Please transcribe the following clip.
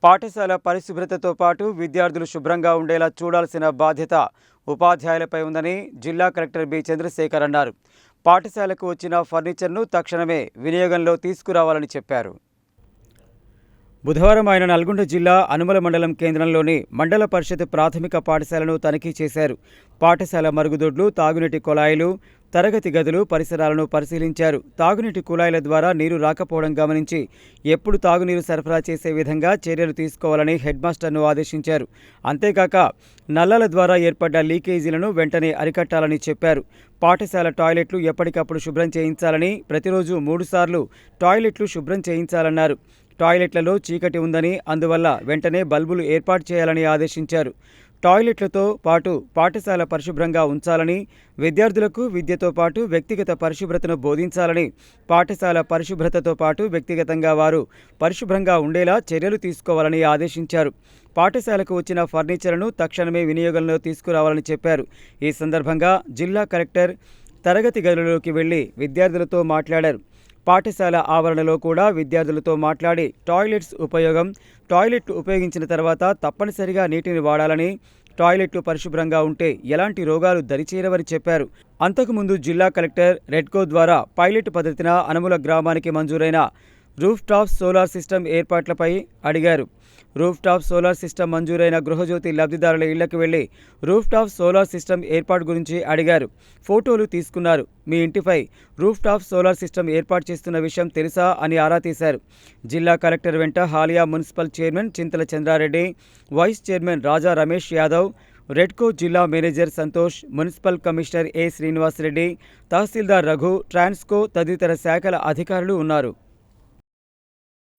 పాఠశాల పరిశుభ్రతతో పాటు విద్యార్థులు శుభ్రంగా ఉండేలా చూడాల్సిన బాధ్యత ఉపాధ్యాయులపై ఉందని జిల్లా కలెక్టర్ బి చంద్రశేఖర్ అన్నారు. పాఠశాలకు వచ్చిన ఫర్నిచర్ను తక్షణమే వినియోగంలో తీసుకురావాలని చెప్పారు. బుధవారం ఆయన నల్గొండ జిల్లా అనుమల మండలం కేంద్రంలోని మండల పరిషత్ ప్రాథమిక పాఠశాలను తనిఖీ చేశారు. పాఠశాల మరుగుదొడ్లు, తాగునీటి కుళాయిలు, తరగతి గదులు, పరిసరాలను పరిశీలించారు. తాగునీటి కుళాయిల ద్వారా నీరు రాకపోవడం గమనించి ఎప్పుడు తాగునీరు సరఫరా చేసే విధంగా చర్యలు తీసుకోవాలని హెడ్ మాస్టర్ను ఆదేశించారు. అంతేకాక నల్లాల ద్వారా ఏర్పడ్డ లీకేజీలను వెంటనే అరికట్టాలని చెప్పారు. పాఠశాల టాయిలెట్లు ఎప్పటికప్పుడు శుభ్రం చేయించాలని, ప్రతిరోజు 3 సార్లు టాయిలెట్లు శుభ్రం చేయించాలన్నారు. టాయిలెట్లలో చీకటి ఉందని, అందువల్ల వెంటనే బల్బులు ఏర్పాటు చేయాలని ఆదేశించారు. టాయిలెట్లతో పాటు పాఠశాల పరిశుభ్రంగా ఉంచాలని, విద్యార్థులకు విద్యతో పాటు వ్యక్తిగత పరిశుభ్రతను బోధించాలని, పాఠశాల పరిశుభ్రతతో పాటు వ్యక్తిగతంగా వారు పరిశుభ్రంగా ఉండేలా చర్యలు తీసుకోవాలని ఆదేశించారు. పాఠశాలకు వచ్చిన ఫర్నిచర్ను తక్షణమే వినియోగంలో తీసుకురావాలని చెప్పారు. ఈ సందర్భంగా జిల్లా కలెక్టర్ తరగతి గదులలోకి వెళ్లి విద్యార్థులతో మాట్లాడారు. పాఠశాల ఆవరణలో కూడా విద్యార్థులతో మాట్లాడి టాయిలెట్లు ఉపయోగించిన తర్వాత తప్పనిసరిగా నీటిని వాడాలని, టాయిలెట్లు పరిశుభ్రంగా ఉంటే ఎలాంటి రోగాలు దరిచేరవని చెప్పారు. అంతకుముందు జిల్లా కలెక్టర్ రెడ్కో ద్వారా పైలట్ పద్ధతిన అనుముల గ్రామానికి మంజూరైన రూఫ్ టాప్ సోలార్ సిస్టమ్ ఏర్పాట్లపై అడిగారు. రూఫ్ టాప్ సోలార్ సిస్టమ్ మంజూరైన గృహజ్యోతి లబ్ధిదారుల ఇళ్లకు వెళ్లి రూఫ్ టాప్ సోలార్ సిస్టమ్ ఏర్పాటు గురించి అడిగారు. ఫోటోలు తీసుకున్నారు. మీ ఇంటిపై రూఫ్ టాప్ సోలార్ సిస్టమ్ ఏర్పాటు చేస్తున్న విషయం తెలుసా అని ఆరా తీశారు. జిల్లా కలెక్టర్ వెంట హాలియా మున్సిపల్ చైర్మన్ చింతల చంద్రారెడ్డి, వైస్ చైర్మన్ రాజా రమేష్ యాదవ్, రెడ్కో జిల్లా మేనేజర్ సంతోష్, మున్సిపల్ కమిషనర్ ఏ శ్రీనివాసరెడ్డి, తహసీల్దార్ రఘు, ట్రాన్స్కో తదితర శాఖల అధికారులు ఉన్నారు.